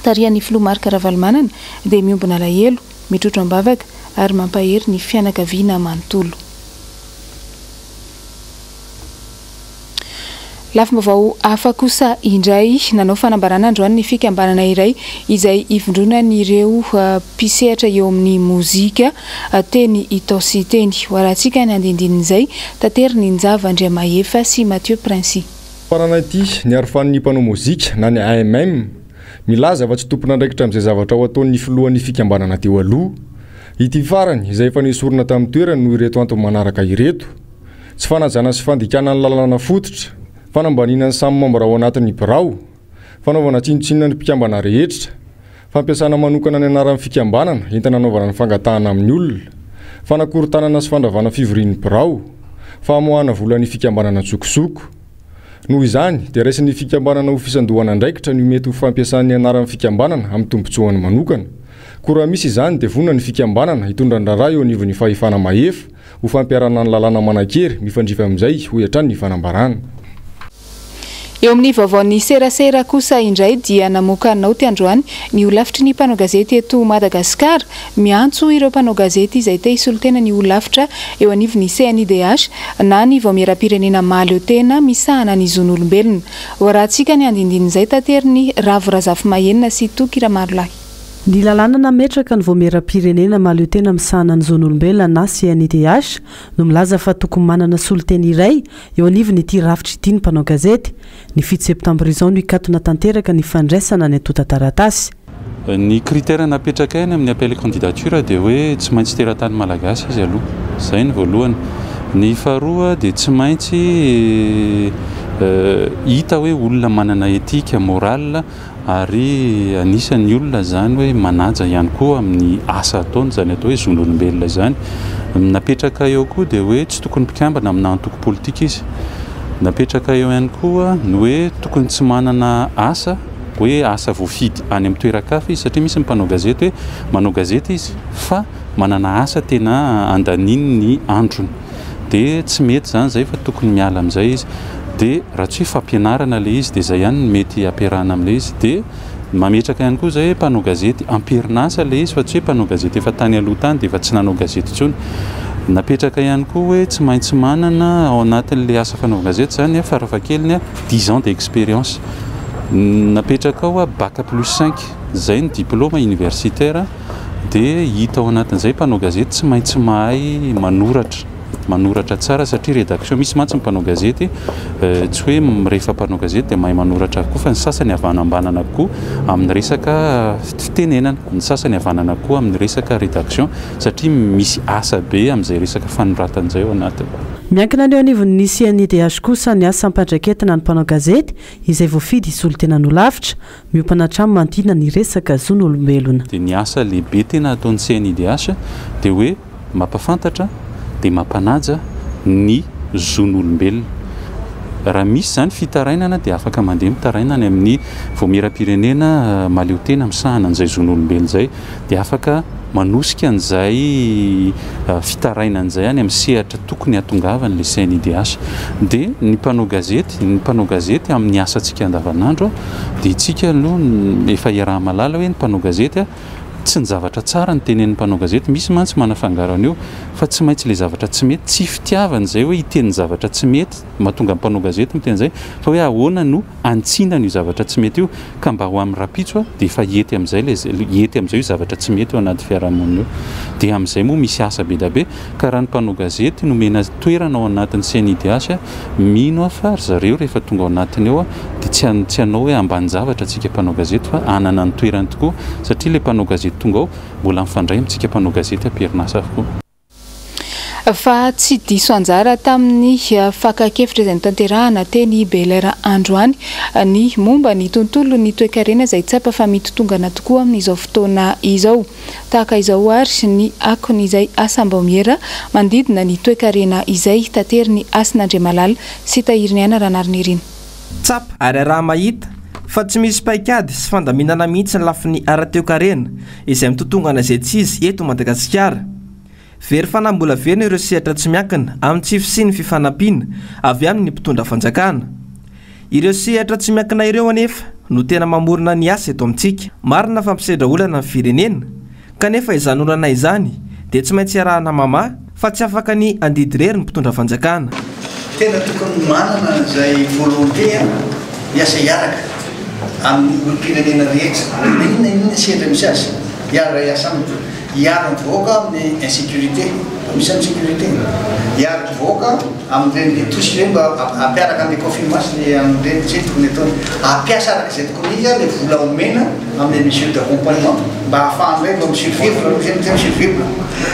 tarian'ny filoha Marc Ravalomanana dia miombona alahelo, mitrotro ambavaka ary mampahery ny fianakaviana manontolo. Lafim-baovao hafa kosa indray nanao fanambarana androany ny fikambanana iray izay ivondronan'ireo mpisehatra eo amin'ny mozika teny Itaosy teny. Hoaratsika ny andindinin'izay tateriny Njavan-Driamahefa sy Mathieu Princy. Farana ity ny arofan'ny mpanao mozika na ny AMM milaza fa tsy tompon'andraikitra amin'izay zavatra ao ataon'ny filohan'ny fikambanana teo aloha. Ity farany izay efa nisorona tamin'ny toerany no ireto antony manaraka ireto. Tsy fanajana sy fandikana ny lalana fototra. Fanambanina ny samy mambara ao anatin'ny birao, fanaovana tsinotsinona ny mpikambana rehetra, fampiasana manokana ny anaran'ny fikambanana entana anaovana ny fangatahana amin'ny olona, fanakorontanana sy fandravana fivorian'ny birao, famoahana volan'ny fikambanana tsokosoko. Noho izany dia raisin'ny fikambanana ho fisandohana andraikitra ny mety ho fampiasan'ny anaran'ny fikambanana amin'ny tombotsoany manokana. Koa raha misy izany dia vonona ny fikambanana hitondra ndrara eo anivon'ny fahefana mahefa ho fampiarana ny lalàna manan-kery mifandrifa amin'izay ho hatrany ny fanambarana. Eo amin'ny vaovaon'ny serasera kosa indray dia namoaka naoty androany ny olafitry ny mpanao gazety eto Madagasikara miantso ireo mpanao gazety izay te hisolotena ny olafitra eo anivon'ny CNIDH na ny vaomeram-pirenena maleo tena misahana ny zon'olombelona. Hoaratsika ny andindinin'izay tateriny Ravo Razafy sy Toky Ramarolahy. Ny lalàna nametraka ny vaomeram-pirenena maleo tena misahana ny zon'olombelona na CNIDH no milaza fa tokony manana soloteny iray eo anivony ity rafitra ity ny mpanao gazety. Ny 7 septambra izao no ikatona tanteraka ny fandraisana ny atota taratasy. Ny critère napetraka eny amin'ny appel candidature dia hoe tsy maintsy teratany malagasy izy aloha. Izay ny voalohany. Ny faharoa dia tsy maintsy hita hoe olona manana etika moral ary anisan'ny olona zany hoe manaja ihany koa amin'ny asa ataony zany atao hoe zon'olombelona zany. Napetraka eo koa dia hoe tsy tokony mpikambana amina antoko politika izy. Napetraka eo ihany koa ny hoe tokony tsy manana asa hoe asa voafidy any amin'ny toeran-kafa izy satria misy mpanao gazety hoe manao gazety izy fa manana asa tena andaniny ny androny. Dia tsy mety zany zay fa tokony miala amin'izay izy. Dia raha tsy hoe fampianarana le izy dia zay ihany mety ampiarahana amin'ilay izy. Dia mametraka ihany koa zay hoe mpanao gazety ampirinasa le izy fa tsy hoe mpanao gazety efa tany aloha tany dia efa tsy nanao gazety intsony. Napetraka ihany koa hoe tsy maintsy manana ao anatin'le asa fanaovana gazety zany farafahakeliny 10 ans d'expérience. Napetraka ao bac plus 5 zay ny diplôme universitaire dia hita ao anatin'izay mpanao gazety tsy maintsy mahay manoratra tsara satria rédaction misy mantsy mpanao gazety tsy hoe rehefa mpanao gazety dia mahay manoratra koa fa ny sasany havanambanana koa amin'ny resaka fitenenana, ny sasany havanana koa amin'ny resaka rédaction satria misy asa be amin'izay resaka fanoratan'izay ao anatiny. Miankina ny anivony nisy NIDH kosa ny asa mpandraiketina ny mpanao gazety izay voafidy isy olo tena nolavitra miompana hatramy mandina ny resaka zon'olombelona. Dia ny asa lehibe tena ataon'ny CNIDH dia hoe mampafantatra dia mampanaja ny zon'olombelona. Raha misy zany fitarainana dia afaka mandeha mitarainana amin'ny voamera-pirenena maleo tena amin'sahana an'izay zon'olombelona izay dia afaka manosika an'izay fitarainan'izay any amin'ny sehatra tokony hatongavan'le CNIDH. Dia ny mpanao gazety amin'ny asantsika andavanandro dia itsika aloha efa iaraha-malala hoe ny mpanao gazety tsy ny zavatra tsara ny tenen'ny mpanao gazety misy mantsy manafangarana eo fa tsy maintsy le zavatra tsy mety tsy fitiavana zay hoe hiten'ny zavatra tsy mety mahatonga mpanao gazety miteny zay fa hoe ahoana no antsina io zavatra tsy mety io ka mba ho amin'ny rapitso dia efa hety amin'izay io zavatra tsy mety eo anaty fiarahamonina eo dia amin'izay moa misy asa be da be ka raha ny mpanao gazety nomena toerana ao anatin'ny CNIDH mino fa zareo rehefa tonga ao anatiny eo dia tsy hanao hoe ambany zavatra tsika mpanao gazety fa anana ny toerany tokoa satria le mpanao gazety tonga ao mbola mifandray amintsika mpanao gazety ampirinasa avokoa. Fa tsy diso anjara tamin'ny fakakefitra izay notanterahana teny Belera androany ny momba ny tontolo ny toe-karena izay tsapa fa mitotongana tokoa amin'izao fotoana izao. Tahaka izao ary ny akony izay Asambao-miera mandidina ny toe-karena izay tateriny Asin'Andriamalala sy tahiriny ana ranariny iriny. Tsapa ary raha mahita fa tsy misy paikady sy fandaminana mihitsy ny lafin'ny ara-toe-karena izay mitotongana izay tsy izy eto Madagasikara. Very fanambola verina ireo sehatra tsy miankina amin'ny tsify sy ny fifanampiana avy amin'ny mpitondra fanjakana. Ireo sehatra tsy miankina ireo anefa no tena mamorona ny asa eto amintsika. Marina fampisedra olana ny firenena kanefa izany olana izany dia tsy maintsy arahana mama fa tsy afaka ny andidirery ny mpitondra fanjakana. Tena tokony manana izay volonté hiasa hiaraka amin'ny firenena rehetra inona sehatra misy azy hiasa aminy hiaro mivoaka amin'ny insécurité misy amin'ny sécurité hiaro mivoaka amin'ireny tosy ireny mba ampiaraka amin'ny confinement sy amin'ireny tsy tokony ataony ampiasa araka izay tokony izy le vola omena amin'ny mesure d'accompagnement mba ahafahandray mba misurvivre zay miteny survivre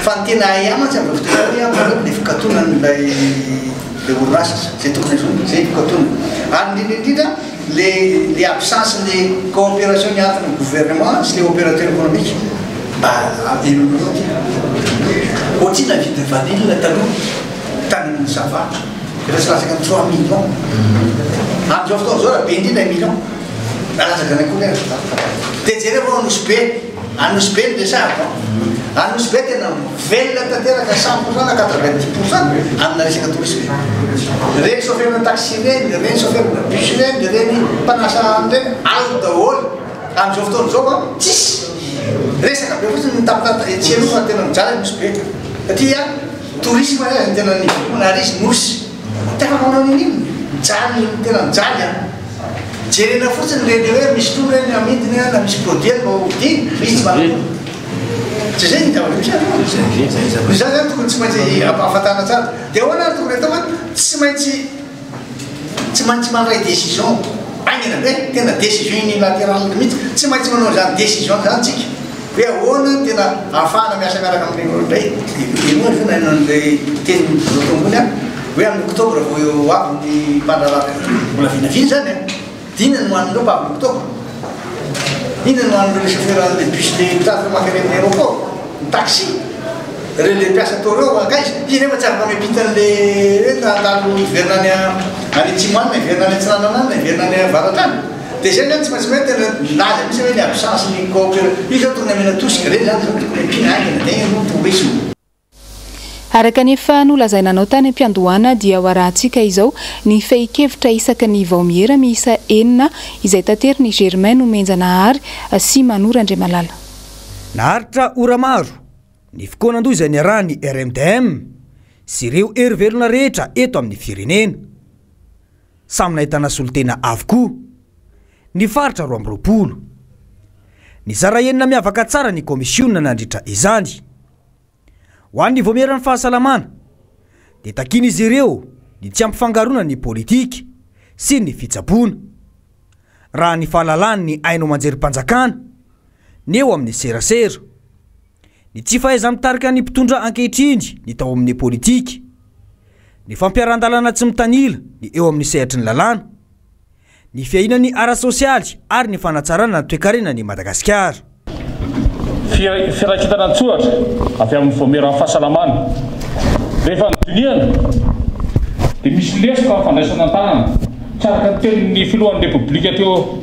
fa ny tena ayamantsy amin'ny fotoana le fikatonan'ilay orinasa zay tokony zay fikatona ary indrindra le absence le coopération entre le gouvernement sy le opérateur économique ohatrina vide vanille taloha tany savatra efa tsy lasaka ny 3 millions amin'izao fotoana zao raha be indrindra millions lasaka ny akory dia jereva anosy be ny resahako anosy be tena velona tanteraka 100% na 90% amina resaka tourisme reny chauffeur taxi reny chauffeur bus reny mpanasa reny azo daholo amin'izao fotoana zao fa tsisy resaka be fotsiny tsy aloha tena mijaly nosy be satria tourisme azy tena nivona ary izy nosy tefa manao n'in'iny mijaly tena mijaly jerena fotsiny reny hoe misy to reny amidiny na misy produit mba hodiny misy tsy manao tsy zay ny zavatra misy za zany tokony tsy maintsy afatana tsara dia ahoana ary tokony atao tsy maintsy mandray décision agnana be tena décision unilatérale mihitsy tsy maintsy manao zany décision zany tsika hoe ahoana tena ahafahana miasa miaraka amin'ireny olondray inoa fona nan'ilay teny lotombony a hoe amin'ny octobre vao avy ny mpandraraka mbola vinavina zany dinany no hanindreo mba amin'ny octobre inona no hanindreo le chauffeur le bus le mitady makany amin'ny aéroport ny taxi re le mpiasa tao reo akaizy izy nefa tsy afaka miapitan'le nandalo hivernany any Antsimana hivernany Antsinanana hivernany Avaratrany dia zay zany tsy maintsy hoe tena laza misy hoe ny absence ny coopéra io zao tokony amena tosika reny zany tokony ampiana angina tegna no tourisme. araka nefa nolazainanao tany am-piandohana dia ho arahantsika izao ny fehi-kevitra isaka ny vaomiera miisa enina izay tateriny Germain no menjanahary sy Manora Andriamalala. Naharitra ora maro ny fikoanandoha izay niarahany RMDM sy ireo hery-velona rehetra eto amin'ny firenena. Samy nahitana solotena avokoa ny faritra 2020. Ny zara enina miavaka tsara ny komisiona nandritra izany. Ho an'ny voamerany fahasalamana dia takiny izy ireo ny tsy ampifangarona ny politika sy ny fitsaboana. Raha ny fahalalany ny aino manjerim-panjakana ny eo amin'ny serasera. Ny tsy fahaiza mitarika ny mpitondra ankehitriny ny tao amin'ny politika. Ny fampiaran-dalana tsy mitanila ny eo amin'ny sehatry ny lalàna. Ny fiainany ara-sosialy ary ny fanatsarana ny toe-karena ny Madagasikara. Firakitana an-tsoratra avy amin'ny voameran'ny fahasalamana. Rehefa nodiniana dia misy lesika amin'ny fandraisana an-tanana. Tsaraka ny tenin'ny filohan'ny repoblika teo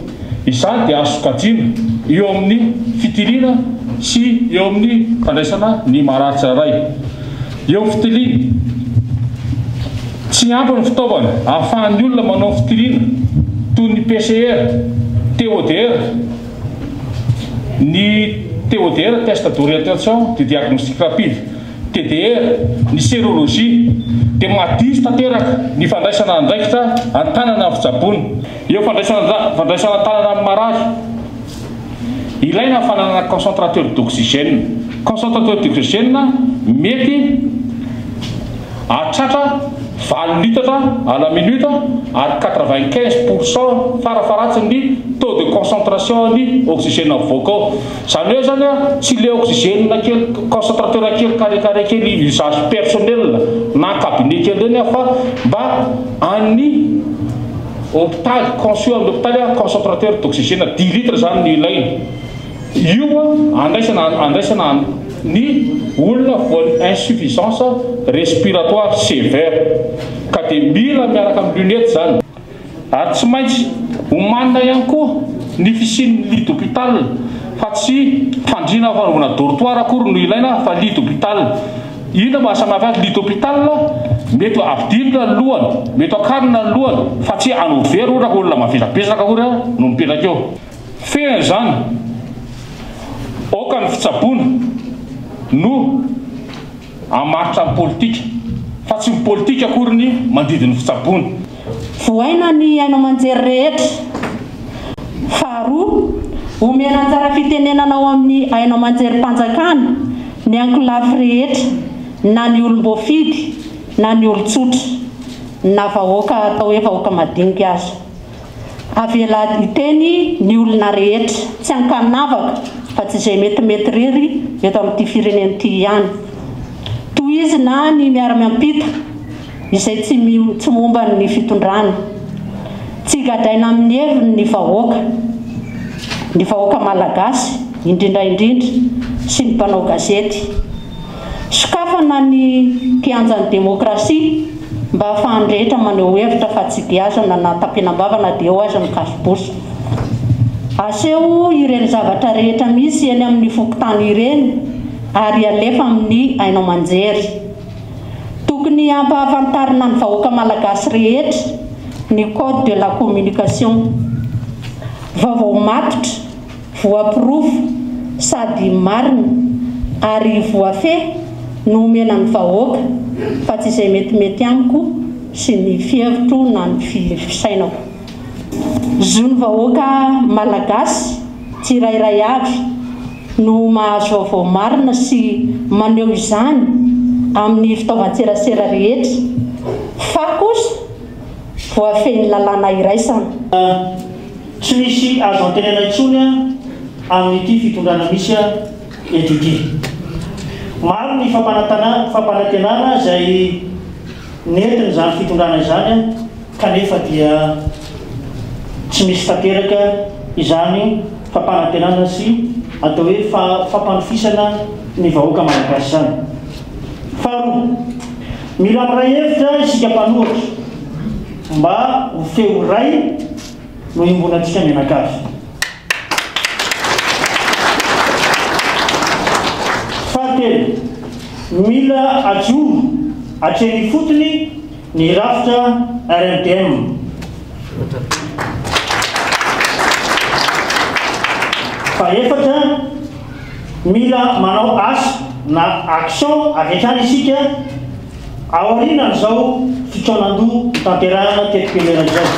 izany dia azo sokajiana eo amin'ny fitiliana sy eo amin'ny fandraisana ny marary tsirairay. Eo amin'ny fitiliana tsy ampy ny fitaovana ahafahan'ny olona manao fitiliana toy ny PCR, TODR, ny TODR, test d'orientation de diagnostic rapide, TDR, ny sérologie, dia madisy tanteraka ny fandraisana andraikitra an-tanana amin'ny fitsaboana. Eo fandraisana an-tanana amin'ny marary. Ilaina fananana concentrateur d'oxygène. Concentrateur d'oxygène mety hatratra 20 litre à la minute ary 95% farafaratsy ny taux de concentration ny oxygène vocaux. Zany hoe zany tsy le oxygène kely concentrateur kely carré kely usage personnel na cabinet kely reny fa mba any hôpital conçu amin'ny hôpital concentrateur d'oxygène 10 litres zany ny ilaina. Io andraisana ny olona voan'ny insuffisance respiratoire sévère ka dia mila miaraka amin'ny lunette zany. Ary tsy maintsy homanina ihany koa ny fisian'ny lit d'hôpital fa tsy fandriana fanaovana dortoir akory no ilaina fa lit d'hôpital. Ina mahasamihafa azy lit d'hôpital mety avidinina ny lohany, mety akarina ny lohany fa tsy anovery raha olona mavesabesaka akory no mipetraka eo. Fehany zany oka ny fitsaboana no amaritra ny politika fa tsy ny politika akory ny mandidiny fitsaboana. Voaina ny aino aman-jery rehetra. Faharoa, omena anjara fitenenana ao amin'ny aino aman-jerim-panjakana ny ankolafy rehetra na ny olom-boafidy na ny olon-tsotra na vahoaka atao hoe vahoaka madinika azy. Avela iteny ny olona rehetra tsy ankanavaka fa tsy izay metimety rery eto amin'ity firenena ity ihany. Toy izy na ny miara-miampita izay tsy momba ny fitondrana. Tsy gadaina amin'ny heviny ny vahoaka malagasy indrindra sy ny mpanao gazety. Sokafana ny kianjan'ny demokrasia mba ahafahany rehetra maneho hevitra fa tsy diazana na tampenam-bavana dia eo azy mikaso-boso. Aseho ireny zavatra rehetra misy eny amin'ny fokotany ireny ary alefa amin'ny aino aman-jery. Tokony ampahafantarina ny vahoaka malagasy rehetra ny code de la communication. Vaovao matotra, voapirofo sady marina ary voafehy no omena ny vahoaka fa tsy izay metimety amiko sy ny fihevitro na ny fisainako. Zo ny vahoaka malagasy tsirairay avy no mahazo vaovao marina sy maneho izany amin'ny fitaovan-tserasera rehetra fa kosa voafehy lalàna iraisana. Tsy misy azo antenena intsony amin'ity fitondrana misy etyty. Maro ny fampanantenana izay nentiny izany fitondrana izany kanefa dia tsy misy tanteraka izany fampanantenana sy atao hoe fampanofisana ny vahoaka malagasy izany. Faharoa, mila miray hevitra isika mpanohitra mba ho feo ray no imbonantsika menakavy. Fahatelo, mila ajoro hatreny fotony ny rafitra RMDM. Faefatra, mila manao asa na action avetrany isika aorianan'izao fitronan-doha tanterahana tetim-pirenena izao.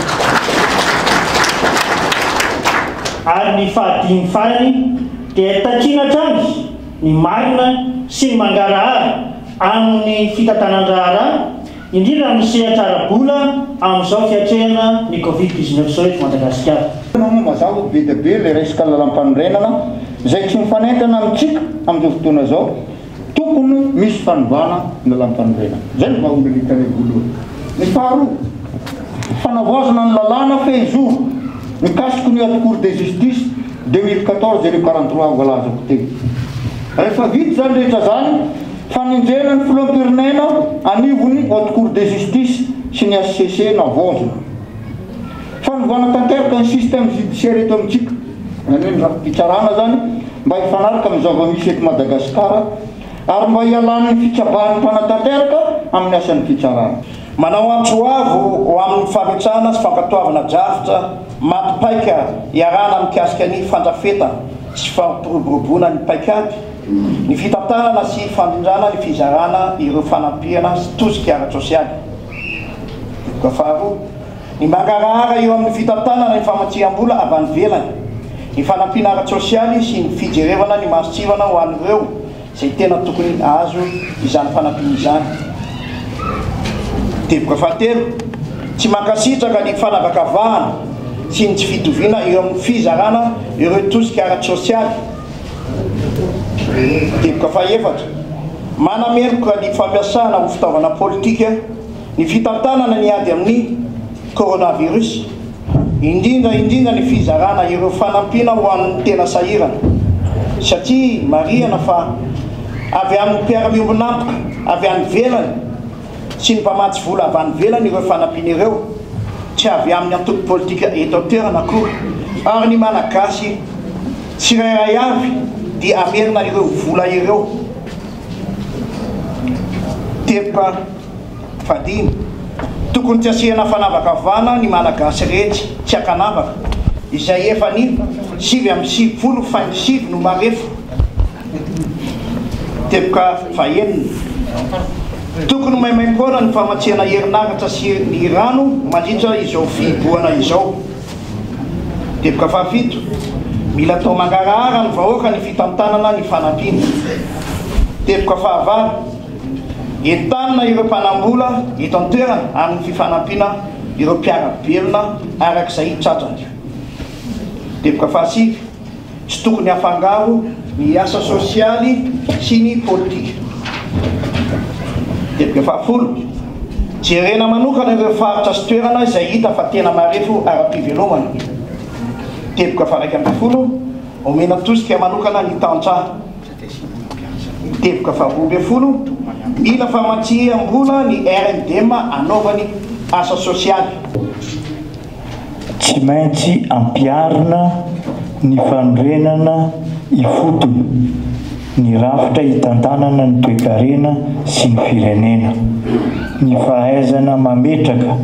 Ary ny fahadimy farany dia takiana hatrany ny marina sy ny mangarahara amin'ny fitantanan-draharaha indrindra amin'ny sehatra-ara-bola amin'izao fiatrehana ny Covid-19 zao eto Madagasikara. Momba zao be dia be le resaka lalam-panorenana izay tsy mifanentana amintsika amin'izao fotoana zao, tokony misy fanovana ny lalam-panorenana. Zay no vahaolonitany voalohany. Ny faharoa, fanavoazana ny lalàna fehizoro mikasiky ny haute cour de justice 2014-043 voalazako teny. Rehefa vita zany rehetra zany, fanenjena ny filoham-pirenena anivony haute cour de justice sy ny HCC navozona. Fanovana tanteraka ny système judiciaire eto amintsika, ny raha-pitsarana zany mba hifanaraka amin'ny zava-misy eto Madagasikara ary mba hialan'ny fitsabahan'ny mpanatanteraka amin'ny asan'ny fitsarana. Manao antsoavo ho amin'ny fametrahana sy fankatoavana drafitra matipaika iarana mikasika ny fandrafeta sy fampiroboroboana ny paikady, ny fitantanana sy fandrindrana ny fizarana ireo fanampiana sy tosika ara-tsosialy. Faharoa, ny mangarahara eo amin'ny fitantanana ny famatsiam-bola avy any ivelany, ny fanampiana ara-tsosialy sy ny fijerevana ny masitsivana ho an'ireo izay tena tokony azo izany fanampiana izany. Teboka fahatelo, tsy mankasitraka ny fanavakavahana sy ny tsy fitoviana eo amin'ny fizarana ireo tosika ara-tsosialy. Teboka fahaefatra, manameloka ny fampiasana ho fitaovana politika ny fitantanana ny ady amin'ny coronavirus, indrindra ny fizarana ireo fanampiana ho an'ny tena sahirana, satria marihana fa avy amin'ny mpiara-miombonantoka avy any velany sy ny mpamatsy vola avy any velany ireo fanampiana ireo, tsy avy amin'ny antoko politika eto an-toerana akory, ary ny malagasy tsirairay avy dia amerina ireo vola ireo. Teboka fahadimy, tokony tsy asiana fanavakavahana ny malagasy rehetra tsy akanavaka izay efa ny 7/7 no marefo. Teboka fahaenina, tokony maimaim-poana ny famatsiana herinaratra sy ny rano mandritra izao fihiboana izao. Teboka fahafito, mila atao mangarahara ny vahoaka ny fitantanana ny fanampiana. Teboka fahavalo, entanina ireo mpanambola eto an-toerana amin'ny fifanampiana ireo mpiara-belona arak'izay tratrany. Teboka fahasivy, tsy tokony hafangaro ny asa sosialy sy ny politika. Teboka fahafolo, jerena manokana ireo faritra sy toerana izay hita fa tena marefo ara-pivelomana. Teboka faha-raika ambin'ny folo, omena tosika manokana ny tantsaha. Teboka faha-roa ambin'ny folo, mila famatsiam-bola ny RMDM anaovany asa sosialy. Tsy maintsy ampiarina ny fanorenana ifotony ny rafitra hitantanana ny toe-karena sy ny firenena, ny fahaizana mametraka,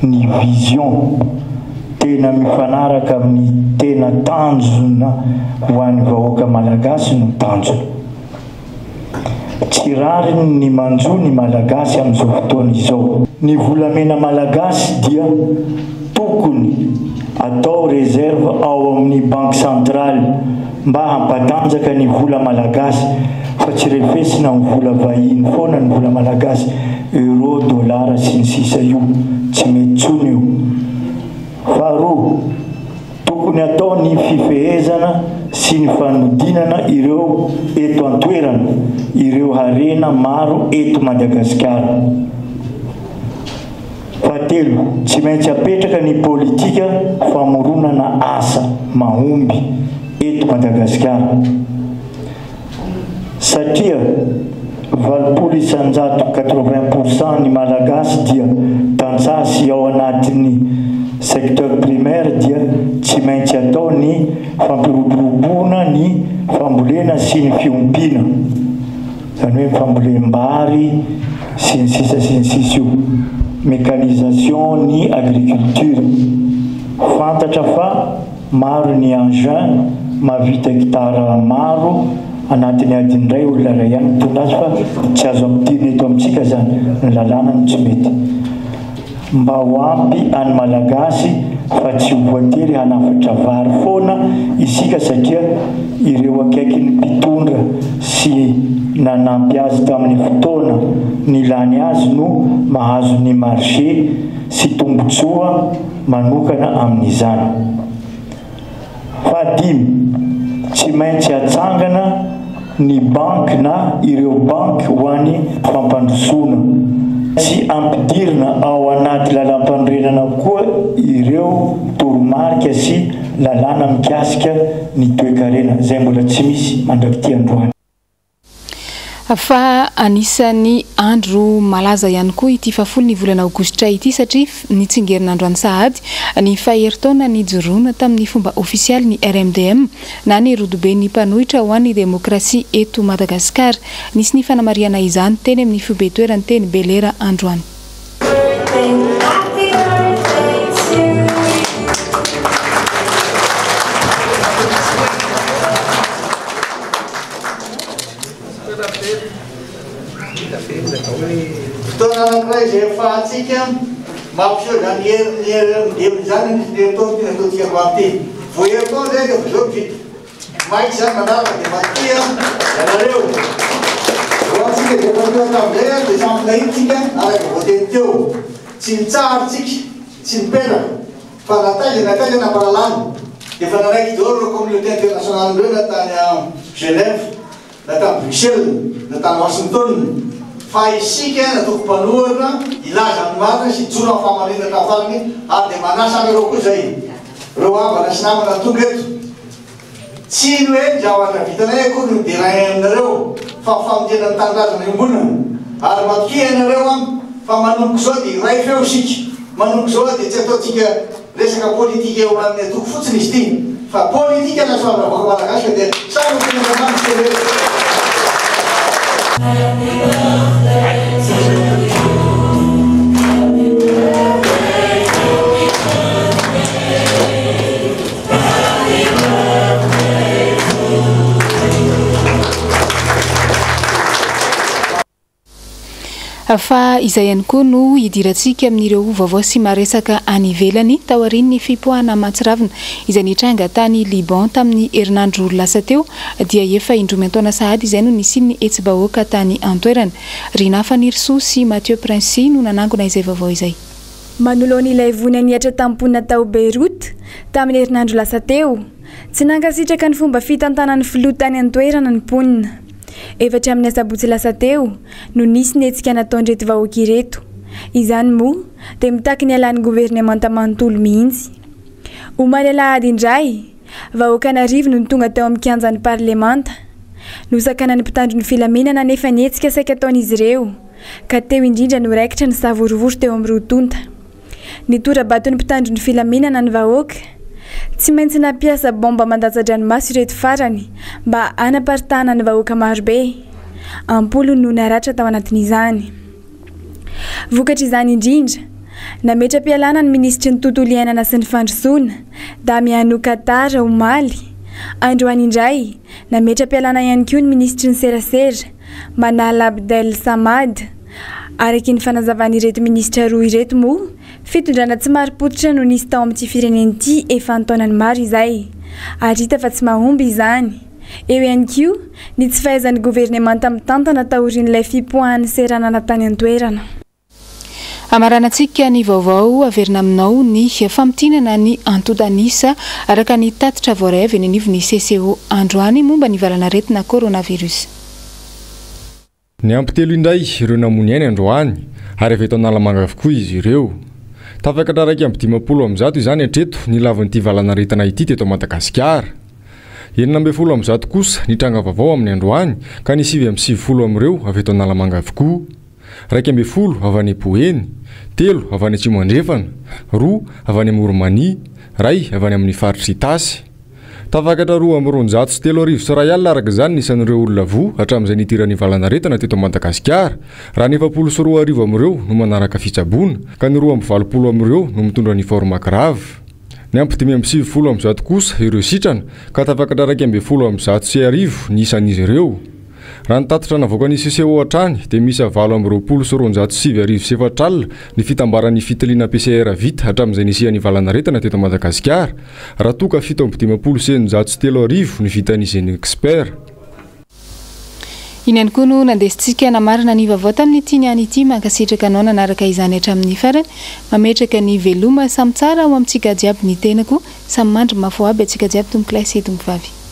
ny vision tena mifanaraka amin'ny tena tanjona ho an'ny vahoaka malagasy no tanjona. Tsy rariny ny manjo ny malagasy amin'izao fotoana izao. Ny volamena malagasy dia tokony atao reserve ao amin'ny banque centrale mba hampatanjaka ny vola malagasy, fa tsy refesina amin'ny vola vahiny foana ny vola malagasy, euro, dolara sy ny sisa io, tsy mety tsony io. Faharoa, tokony atao ny fifehezana sy ny fanodinana ireo eto an-toerana, ireo harena maro eto Madagasikara. Fahatelo, tsy maintsy apetraka ny politika famoronana asa mahomby eto Madagasikara, satria 80% ny malagasy dia tantsasy ao anatin'ny secteur primaire, dia tsy maintsy atao ny fampiroboroboana ny fambolena sy ny fiompiana. zany hoe fambolem-bary sy ny sisa io, mécanisation ny agriculture. Fantatra fa maro ny engin mavita hectare maro anatin'ny adiny iray olona ray ihany tondra azy fa tsy azo ampidirina eto amintsika zany ny lalàna no tsy mety. Mba ho ampy any malagasy fa tsy voatery hanafatra vary foana isika satria ireo akaiky ny mpitondra sy nanampy azy tamin'ny fotoana ny lany azy no mahazo ny marché sy tombotsoa manokana amin'izany. Fahadimy, tsy maintsy hatsangana ny banky na ireo banky ho an'ny fampandrosoana. Tsy ampidirina ao anaty lalam-panorenana koa ireo toromarika sy lalàna mikasika ny toe-karena zay mbola tsy misy mandrakity androany. Fa anisan'ny andro malaza ihany koa ity fafolo ny volana aogositra ity satria nitsingerin' andro sahady ny faheritaona ny joroana tamin'ny fomba ofisialy ny RMDM na ny rodobe ny mpanohitra ho an'ny demokrasia eto Madagasikara. Nisy ny fanamariana izany teny amin'ny fibetoerany teny Belera androany. Fotoana anankiray izay efahatsika mampiseho zany herimideminy zany ataotsika maty voheritao zay dia zao vita maiky zany manaraka dia matia ianareo vo antsika dia fateo tamin'izay dia sampinahitsika araka voateny teo tsy mitsaharytsika tsy mipenaka fa nataiza nampalalany dia fa naraiky daholo reo communauté internationale reo natany Genève natany Bruxelles natany Washington fa isika natoko mpanohana ilaza amin'ny marina sy joro amin'ny famarinana tafariny ary dia manasa reo koa zay reo avana sy namana tonga eto tsy hoe zavatra vitanay akory no derain aminareo fa famidena ny tanindrazana iombonana ary matoki ianareo fa manomboka zao dia iray feo isika manomboka zao dia tsy ataotsika resaka politika eo amin'ny atoko fotsiny izy ty fa politika nasoavana voaka malagasy dia samy tenamamitsy fa izay ihany koa no hidirantsika amin'ireo vaovao sy maresaka any ivelany taorian'ny fipoahana matsiravina izay nitranga tany Liban tamin'ny herinandro lasa teo dia efa indromy antaona sahady izay no nisin'ny etsy-bahoaka tany antoerana. Rina Fanirisoa sy Mathieu Prince no nanangona izay vaovao izay. Manoloana ilay vony niatra tamponina tao Beyrouth tamin'ny herinandro lasa teo tsy nankasitraka ny fomba fitantanan'ny filoha tany antoerana ny mponina. Efatra amin'ny asabotsy lasa teo no nisy ny hetsika nataondreto vahoaka ireto. Izany moa dia mitaky ny alan'ny gouvernemanta manontolo mihitsy. Omaly alahady indray vahoaka n'Arivo no tonga teo amin'ny kianjan'ny parlemanta. Nosakana ny mpitandro ny filaminana nefa ny hetsika saika ataon'izy ireo ka teo indrindra no raikitra ny savorovory teo amin'ny rotonta. Nitorabato ny mpitandro ny filaminana ny vahoaka tsy maintsy nampiasa bomba mandatsa-dranomasy ireto farany mba hanaparitahana ny vahoaka marobe. Ampolo no naratra tao anatin'izany. Vokatra izany indrindra nametra-pialana ny ministry ny tontolo iainana sy ny fandrosoana Damiano Katara Omaly. Androany indray nametra-pialana ihany koa ny ministry ny serasera Manala Abdel Samad. Araky ny fanazavany ireto ministra roa ireto moa fitondrana tsy mari-potitra no nisy tao amin'ity fireneny ity efa antaonany maro izay ary hita fa tsy mahomby izany. Eo ihany koa ny tsy fahaizan'ny gouvernemanta mitantana taorian'ilay fipoahany seranana tany antoerana. Amaranantsika ny vaovao averina aminao ny fampitinana ny antodanisa araka ny tatitra voarevy ny anivon'ny CCO androany momba ny valanaretina coronavirus. Ny ampitelo indray ireo namony ainy androany ary efa eto analamanga avokoa izy ireo. Tafakatra raiky amby 50 izany hatreto ny lavan'ity valanaretana ity teto Madagasikara. 70 kosa nitranga vaovao amin'ny androany ka ny 7 amin'ireo avy eto analamanga avokoa. 12 avy any Poeny, 3 avy any Atsimo Andrefana, 2 avy any Moromania, 1 avy any amin'ny faritry Tasy. tafakatra 2 araka izany nisan'ireo olona voa hatramin'izay nitirany valanaretana teto Madagasikara raha ny 74 amin'ireo no manaraka fitsaboana ka ny 20 amin'ireo no mitondra uniforme grave. Ny ampy 570 amin'izao kosa ireo sitrana ka tafakatra 190 ny isan'izy ireo. Raha nitatitra navoaka ny CCO hatrany dia misy 7 ny fitambaran'ny fitiliana PCR vita hatramin'izay nisian'ny valanaretana teto Madagasikara raha toka 7 ny vitan'izany expert. Iny ihany koa no nandesintsika namarina ny vaovao tamin'ity niany ity mankasitraka anao nanaraka izany hatramin'ny farany mametraka ny veloma samy tsara ao amintsika jiaby ny tenako samy mandry mafo aby atsika jiaby tombokilay sy tombovavy.